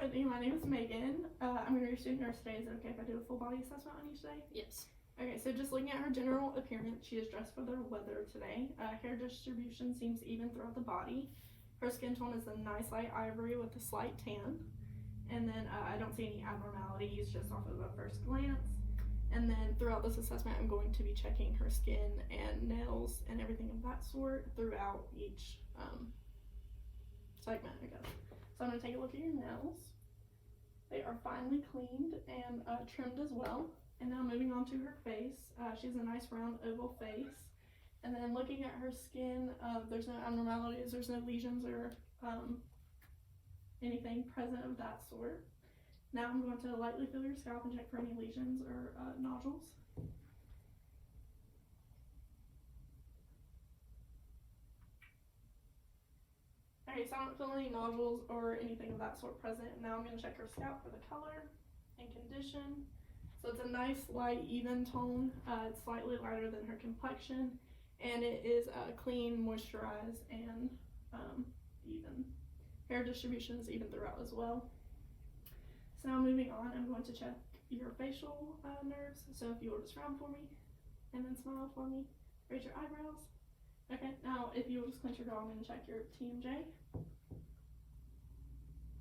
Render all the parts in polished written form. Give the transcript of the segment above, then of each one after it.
Sydney. My name is Megan. I'm going to be your student nurse today. Is it okay if I do a full body assessment on you today? Yes. Okay, so just looking at her general appearance, she is dressed for the weather today. Hair distribution seems even throughout the body. Her skin tone is a nice light ivory with a slight tan. And then I don't see any abnormalities just off of a first glance. And then throughout this assessment, I'm going to be checking her skin and nails and everything of that sort throughout each segment, I guess. So I'm going to take a look at your nails. They are finely cleaned and trimmed as well. And now moving on to her face. She has a nice round oval face. And then looking at her skin, there's no abnormalities, there's no lesions or anything present of that sort. Now I'm going to lightly feel your scalp and check for any lesions or nodules. Okay, so I don't feel any nodules or anything of that sort present. Now I'm going to check her scalp for the color and condition. So it's a nice light even tone. It's slightly lighter than her complexion, and it is clean, moisturized, and even. Hair distribution is even throughout as well. So now moving on, I'm going to check your facial nerves. So if you will just frown for me, and then smile for me, raise your eyebrows. Okay, now if you will just clench your jaw, I'm going to check your TMJ.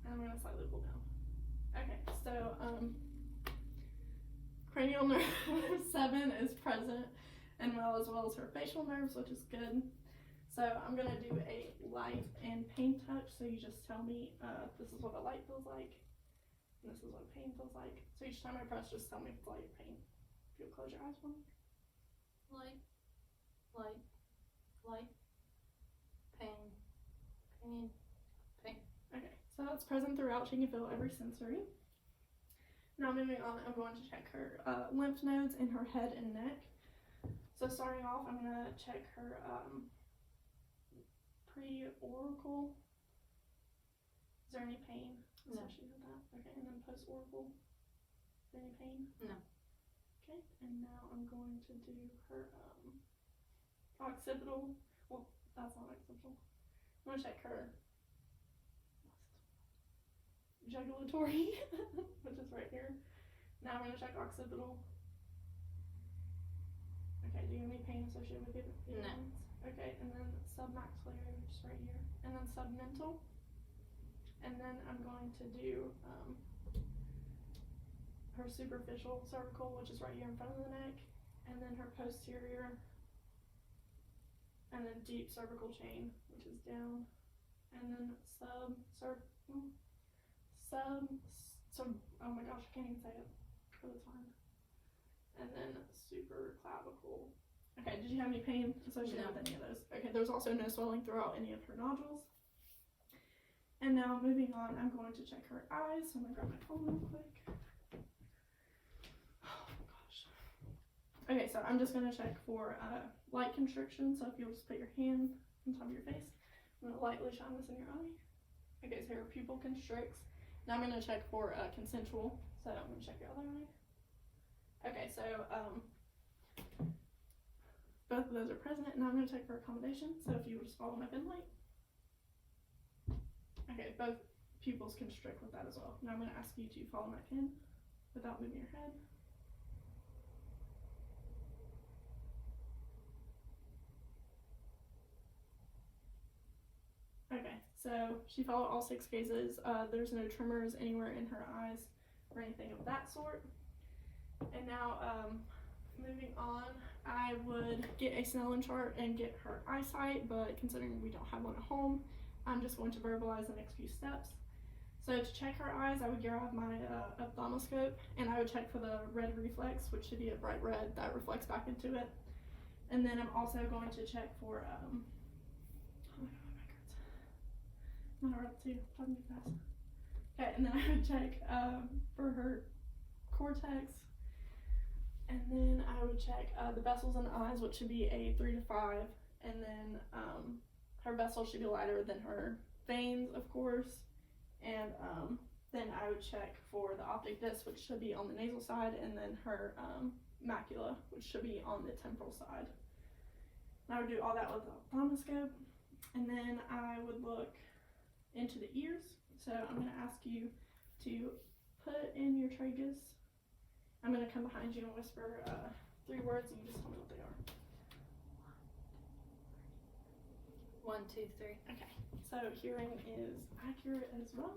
And I'm going to slightly pull down. Okay, so cranial nerve 7 is present, and as well as her facial nerves, which is good. So I'm going to do a light and pain touch. So you just tell me this is what a light feels like, and this is what pain feels like. So each time I press, just tell me if it's light or pain. If you'll close your eyes for me. Light, light, light, pain, pain, pain. Okay, so it's present throughout. She can feel every sensory. Now moving on, I'm going to check her lymph nodes in her head and neck. So starting off, I'm going to check her pre-auricle. Is there any pain associated with that? Okay, and then post-auricle. Is there any pain? No. Okay, and now I'm going to do her occipital. Well, that's not occipital. I'm going to check her jugulatory, which is right here. Now I'm going to check occipital. Okay, do you have any pain associated with it? No. Okay, and then submaxillary, which is right here. And then submental. And then I'm going to do her superficial cervical, which is right here in front of the neck. And then her posterior. And then deep cervical chain, which is down. And then oh my gosh, I can't even say it for the time. And then super clavicle. Okay, did you have any pain associated with any of those? Okay, there's also no swelling throughout any of her nodules. And now moving on, I'm going to check her eyes. So I'm gonna grab my phone real quick. Oh my gosh. Okay, so I'm just gonna check for light constriction. So if you'll just put your hand on top of your face, I'm gonna lightly shine this in your eye. Okay, so her pupil constricts. Now I'm gonna check for consensual. So I'm gonna check your other eye. Okay, so both of those are present. Now I'm gonna check for accommodation. So if you will just follow my pen light. Okay, both pupils constrict with that as well. Now I'm gonna ask you to follow my pen without moving your head. Okay, so she followed all 6 phases. There's no tremors anywhere in her eyes or anything of that sort. And now, moving on, I would get a Snellen chart and get her eyesight, but considering we don't have one at home, I'm just going to verbalize the next few steps. So to check her eyes, I would grab my ophthalmoscope, and I would check for the red reflex, which should be a bright red that reflects back into it. And then I'm also going to check for, oh my god, my back hurts. I'm not right too, talking too fast. Okay, and then I would check for her cortex. And then I would check the vessels in the eyes, which should be a 3 to 5. And then her vessels should be lighter than her veins, of course. And then I would check for the optic disc, which should be on the nasal side, and then her macula, which should be on the temporal side. And I would do all that with the ophthalmoscope. And then I would look into the ears. So I'm going to ask you to put in your tragus. I'm going to come behind you and whisper 3 words, and you just tell me what they are. 1, 2, 3. Okay, so hearing is accurate as well.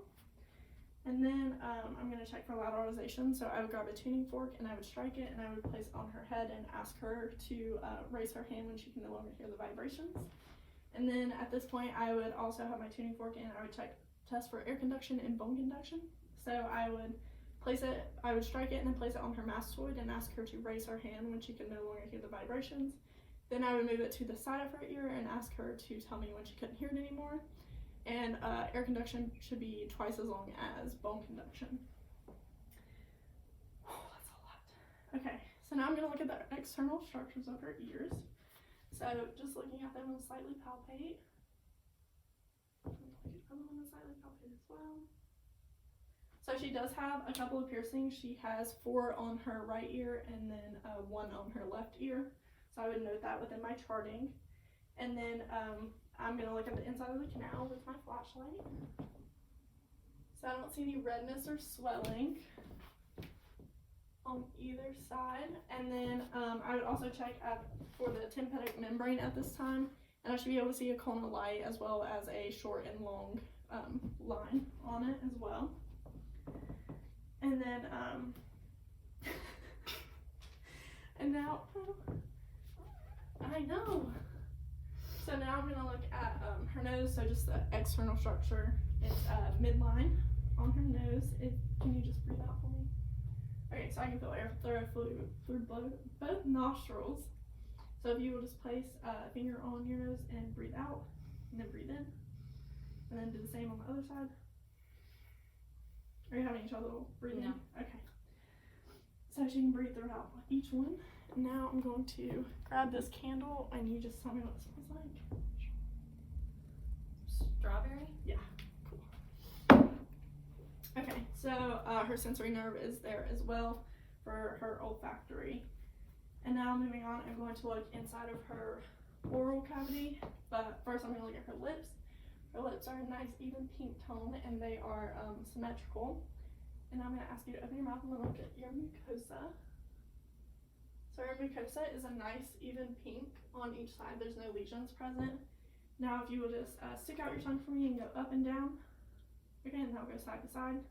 And then I'm going to check for lateralization. So I would grab a tuning fork and I would strike it and I would place it on her head and ask her to raise her hand when she can no longer hear the vibrations. And then at this point I would also have my tuning fork in. I would test for air conduction and bone conduction. So I would strike it and then place it on her mastoid and ask her to raise her hand when she could no longer hear the vibrations. Then I would move it to the side of her ear and ask her to tell me when she couldn't hear it anymore. And air conduction should be twice as long as bone conduction. Oh, that's a lot. Okay, so now I'm going to look at the external structures of her ears. So just looking at them, I'm going to slightly palpate. I'm going to look at the other one and slightly palpate as well. So she does have a couple of piercings. She has 4 on her right ear and then 1 on her left ear. So I would note that within my charting. And then I'm going to look at the inside of the canal with my flashlight. So I don't see any redness or swelling on either side. And then I would also check for the tympanic membrane at this time. And I should be able to see a cone of light as well as a short and long line on it as well. And then, and now, I know. So now I'm going to look at her nose, so just the external structure. It's midline on her nose. Can you just breathe out for me? Okay, so I can feel air through both nostrils. So if you will just place a finger on your nose and breathe out, and then breathe in, and then do the same on the other side. Are you having trouble breathing? No. Okay. So she can breathe throughout each one. Now I'm going to grab this candle and you just tell me what it smells like. Strawberry? Yeah, cool. Okay, so her sensory nerve is there as well for her olfactory. And now moving on, I'm going to look inside of her oral cavity, but first I'm going to look at her lips. Her lips are a nice even pink tone and they are symmetrical. And I'm going to ask you to open your mouth and look at your mucosa. So her mucosa is a nice even pink on each side. There's no lesions present. Now if you will just stick out your tongue for me and go up and down. Okay, and now go side to side.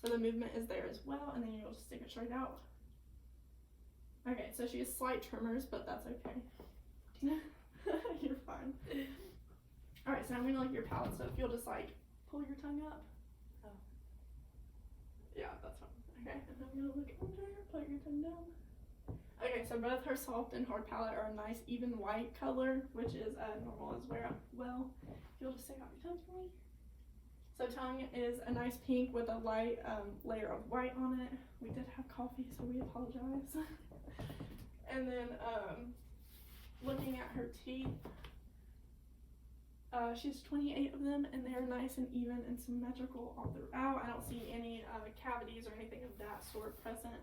So the movement is there as well, and then you'll just stick it straight out. Okay, so she has slight tremors, but that's okay. You're fine. Alright, so I'm going to look at your palate, so if you'll just pull your tongue up. Oh. Yeah, that's fine. Okay, and I'm going to look under, put your tongue down. Okay, so both her soft and hard palate are a nice even white color, which is normal as well. If you'll just stick out your tongue for me. So tongue is a nice pink with a light layer of white on it. We did have coffee, so we apologize. And then looking at her teeth, she has 28 of them, and they're nice and even and symmetrical all throughout. I don't see any cavities or anything of that sort present.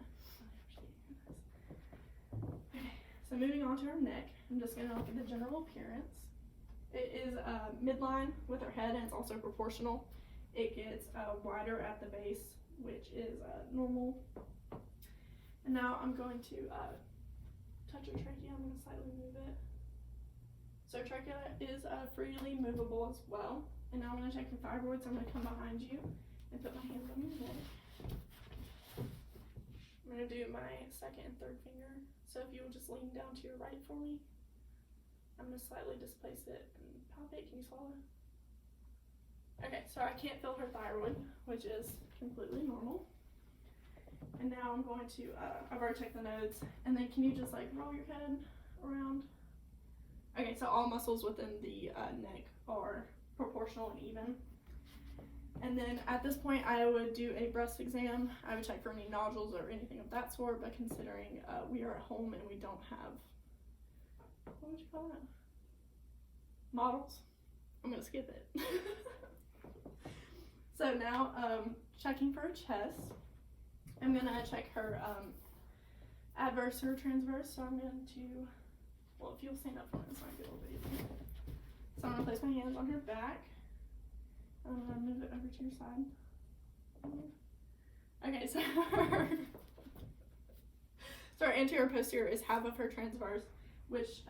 Okay, so moving on to her neck, I'm just going to look at the general appearance. It is midline with her head, and it's also proportional. It gets wider at the base, which is normal. And now I'm going to touch her trachea. I'm going to slightly move it. So trachea is freely movable as well. And now I'm going to check your thyroid, so I'm going to come behind you and put my hands on your neck. I'm going to do my second and third finger. So if you will just lean down to your right for me. I'm going to slightly displace it and palpate. Can you swallow? Okay, so I can't feel her thyroid, which is completely normal. And now I'm going to, I've already checked the nodes. And then can you just roll your head around? Okay, so all muscles within the neck are proportional and even. And then at this point, I would do a breast exam. I would check for any nodules or anything of that sort, but considering we are at home and we don't have, what would you call that? Models? I'm going to skip it. So now, checking for her chest. I'm going to check her adverse or transverse, so I'm going to, well, if you'll stand up for me, this might be a little bit easier. So I'm going to place my hands on her back. I'm going to move it over to your side. Okay, so so our anterior posterior is half of her transverse, which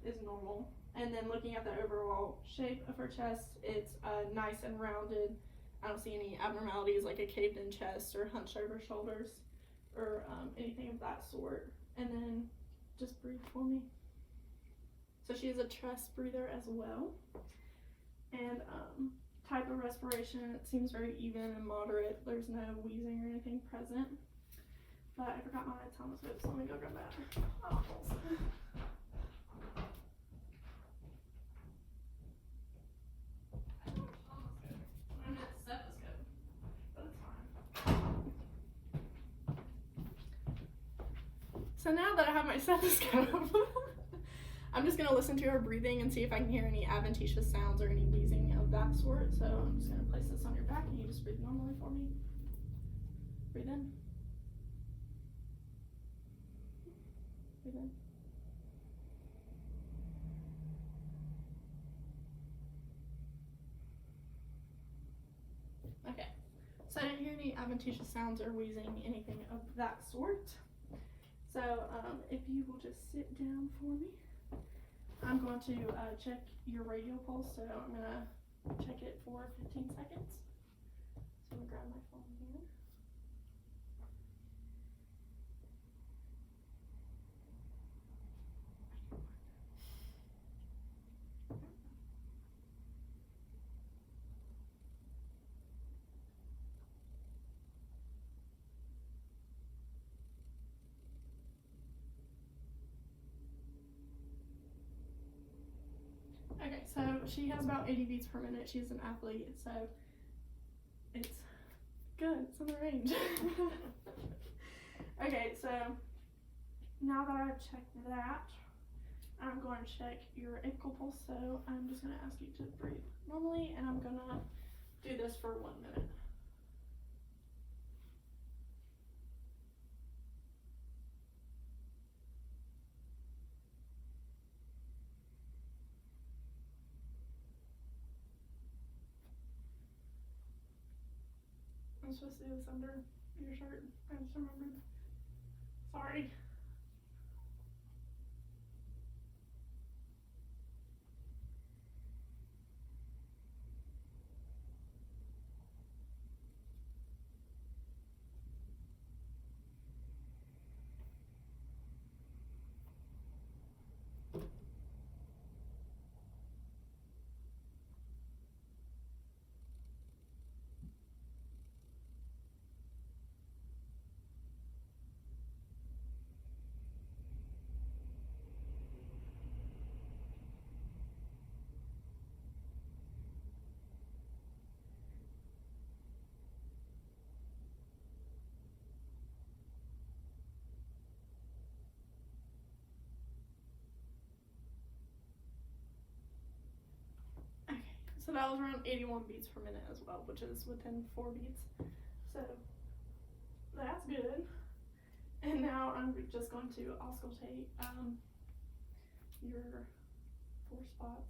is normal. And then looking at the overall shape of her chest, it's nice and rounded. I don't see any abnormalities like a caved in chest or hunched over shoulders or anything of that sort. And then just breathe for me. So she is a chest breather as well. And type of respiration, it seems very even and moderate. There's no wheezing or anything present. But I forgot my telescope, so let me go grab that. Oh, so now that I have my stethoscope, I'm just going to listen to her breathing and see if I can hear any adventitious sounds or any wheezing of that sort. So I'm just going to place this on your back and you just breathe normally for me. Breathe in. Breathe in. Okay, so I didn't hear any adventitious sounds or wheezing, anything of that sort. So if you will just sit down for me, I'm going to check your radial pulse. So I'm going to check it for 15 seconds. So I'm going to grab my phone here. Okay, so she has about 80 beats per minute. She's an athlete, so it's good. It's in the range. Okay, so now that I've checked that, I'm going to check your apical pulse. So I'm just going to ask you to breathe normally, and I'm going to do this for 1 minute. I'm supposed to do this under your shirt. I just remembered. Sorry. So that was around 81 beats per minute as well, which is within 4 beats. So that's good. And now I'm just going to auscultate your 4 spots.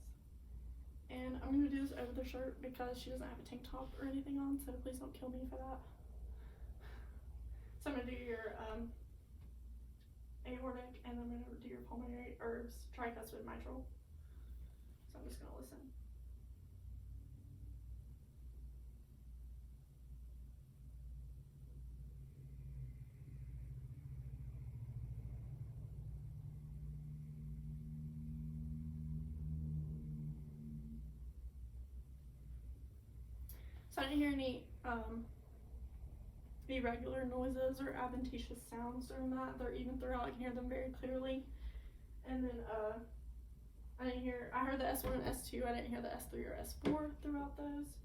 And I'm going to do this over the shirt because she doesn't have a tank top or anything on, so please don't kill me for that. So I'm going to do your aortic, and I'm going to do your pulmonary, or tricuspid mitral. So I'm just going to listen. So I didn't hear any irregular noises or adventitious sounds during that. They're even throughout. I can hear them very clearly. And then I heard the S1 and S2. I didn't hear the S3 or S4 throughout those.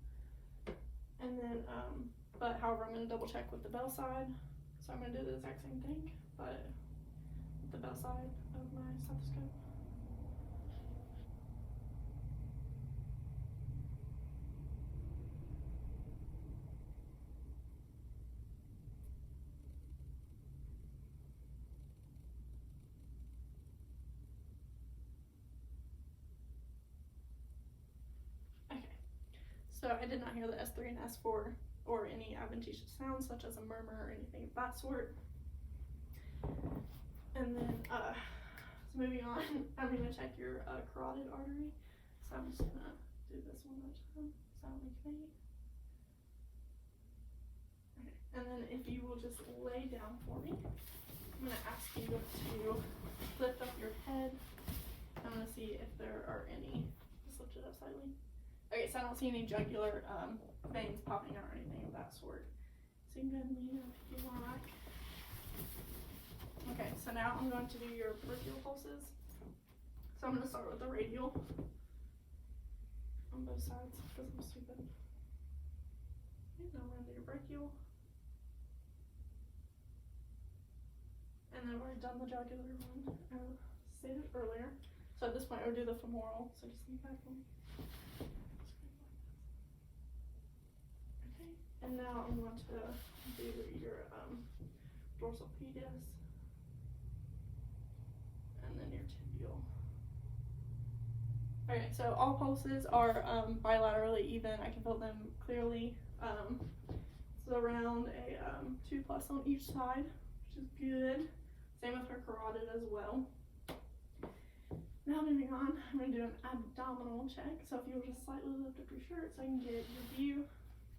And then, but however, I'm going to double check with the bell side. So I'm going to do the exact same thing, but with the bell side of my stethoscope. So I did not hear the S3 and S4 or any adventitious sounds such as a murmur or anything of that sort. And then, so moving on, I'm going to check your carotid artery. So I'm just going to do this one more time. Sound like me. Okay. And then if you will just lay down for me, I'm going to ask you to lift up your head. I'm going to see if there are any, just lift it up slightly. Okay, so I don't see any jugular veins popping out or anything of that sort. So you can go ahead and lean up if you like. Okay, so now I'm going to do your brachial pulses. So I'm going to start with the radial on both sides because I'm stupid. Okay, now we're going to do your brachial. And then we're done the jugular one I stated earlier. So at this point I would do the femoral, so just lean back for me. Okay, and now I'm going to do your dorsal pedis. And then your tibial. Okay, so all pulses are bilaterally even. I can feel them clearly. So around a 2+ on each side, which is good. Same with her carotid as well. Now moving on, I'm going to do an abdominal check. So if you'll just slightly lift up your shirt so I can get your view.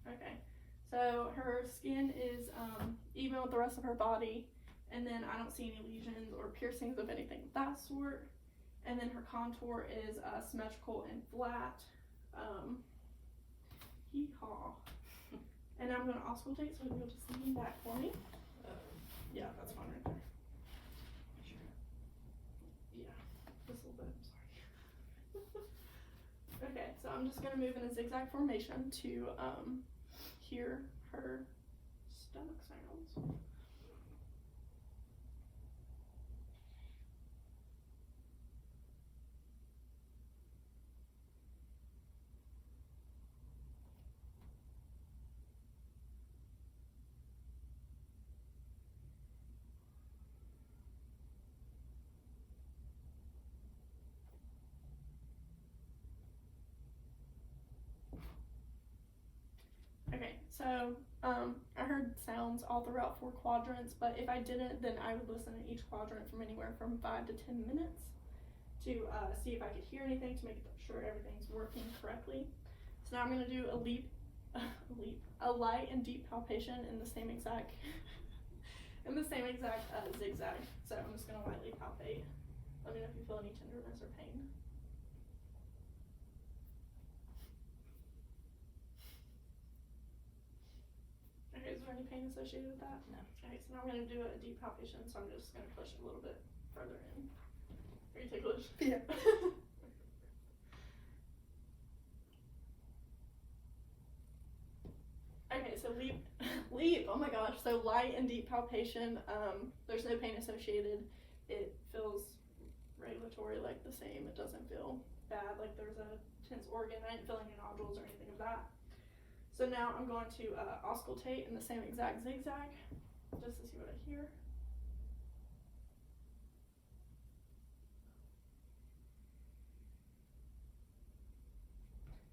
Okay, so her skin is even with the rest of her body. And then I don't see any lesions or piercings of anything of that sort. And then her contour is symmetrical and flat. Hee-haw. And now I'm going to auscultate, so you'll just lean back for me. Yeah, that's fine right there. Yeah, just a little bit, I'm sorry. Okay, so I'm just going to move in a zigzag formation to hear her stomach sounds. Okay, so I heard sounds all throughout 4 quadrants, but if I didn't, then I would listen to each quadrant from anywhere from 5 to 10 minutes to see if I could hear anything to make sure everything's working correctly. So now I'm going to do a light and deep palpation in the same exact zigzag. So I'm just going to lightly palpate. Let me know if you feel any tenderness or pain. Okay, is there any pain associated with that? No. Okay, so now I'm going to do a deep palpation, so I'm just going to push a little bit further in. Are you ticklish? Yeah. Okay, so leap, oh my gosh, so light and deep palpation, there's no pain associated. It feels regulatory, like the same. It doesn't feel bad, like there's a tense organ. I didn't feel any nodules or anything of that. So now I'm going to auscultate in the same exact zigzag, just to see what I hear.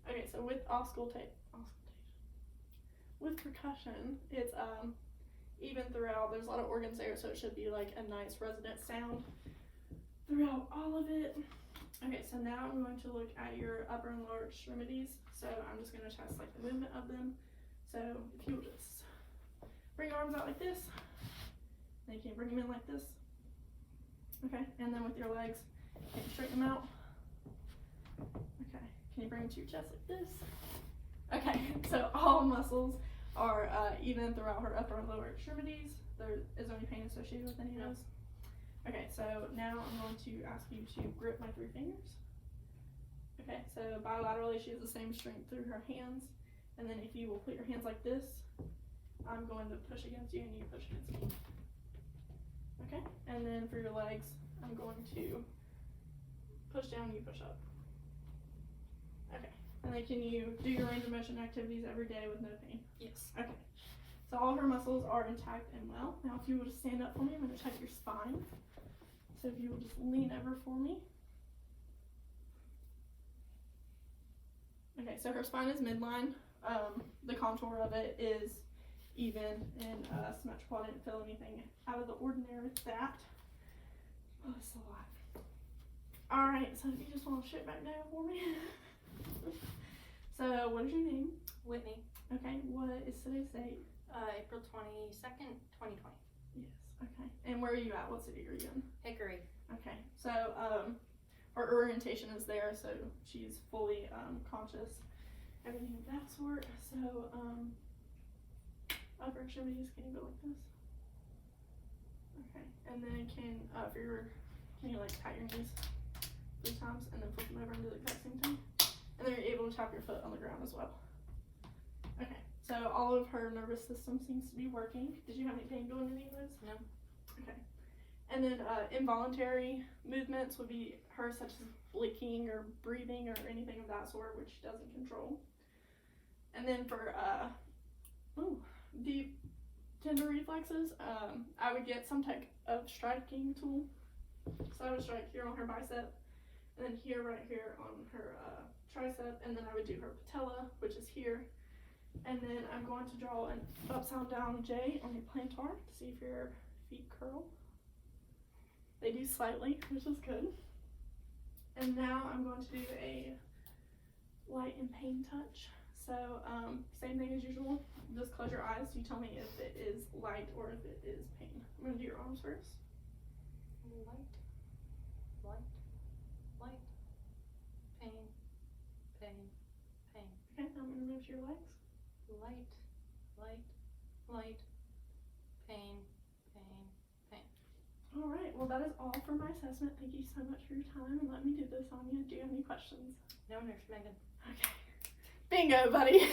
Okay, so with with percussion, it's even throughout. There's a lot of organs there, so it should be like a nice resonant sound throughout all of it. Okay, so now I'm going to look at your upper and lower extremities. So I'm just going to test like the movement of them. So if you will just bring your arms out like this, then you can bring them in like this. Okay, and then with your legs, can you straighten them out? Okay, can you bring them to your chest like this? Okay, so all muscles are even throughout her upper and lower extremities. Is there any pain associated with any of those? Okay, so now I'm going to ask you to grip my 3 fingers. Okay, so bilaterally she has the same strength through her hands. And then if you will put your hands like this, I'm going to push against you and you push against me. Okay, and then for your legs, I'm going to push down, you push up. Okay, and then can you do your range of motion activities every day with no pain? Yes. Okay, so all her muscles are intact and well. Now if you will just stand up for me, I'm going to check your spine. So if you will just lean over for me. Okay, so her spine is midline the contour of it is even, and symmetrical. I didn't feel anything out of the ordinary with that. Oh, it's a lot. Alright, so if you just want to sit back down for me. So, what is your name? Whitney. Okay, what is today's date? April 22nd, 2020. Yes, okay. And where are you at? What city are you in? Hickory. Okay, so her orientation is there, so she's fully conscious, everything of that sort. So upper extremities, can you go like this? Okay, and then can you like pat your knees 3 times and then flip them over and do the exact same thing? And then you're able to tap your foot on the ground as well. Okay, so all of her nervous system seems to be working. Did you have any pain doing any of those? No. Okay. And then involuntary movements would be her, such as blinking or breathing or anything of that sort, which she doesn't control. And then for deep tender reflexes, I would get some type of striking tool. So I would strike here on her bicep, and then here, right here on her tricep, and then I would do her patella, which is here. And then I'm going to draw an upside down J on your plantar to see if your feet curl. They do slightly, which is good. And now I'm going to do a light and pain touch. So same thing as usual. Just close your eyes. You tell me if it is light or if it is pain. I'm going to do your arms first. Light. Light. Light. Pain. Pain. Pain. Okay, now I'm going to move to your legs. Light. Light. Light. Pain. Pain. Pain. All right, well that is all for my assessment. Thank you so much for your time and let me do this on you. Do you have any questions? No, Nurse Megan. Okay. Bingo, buddy.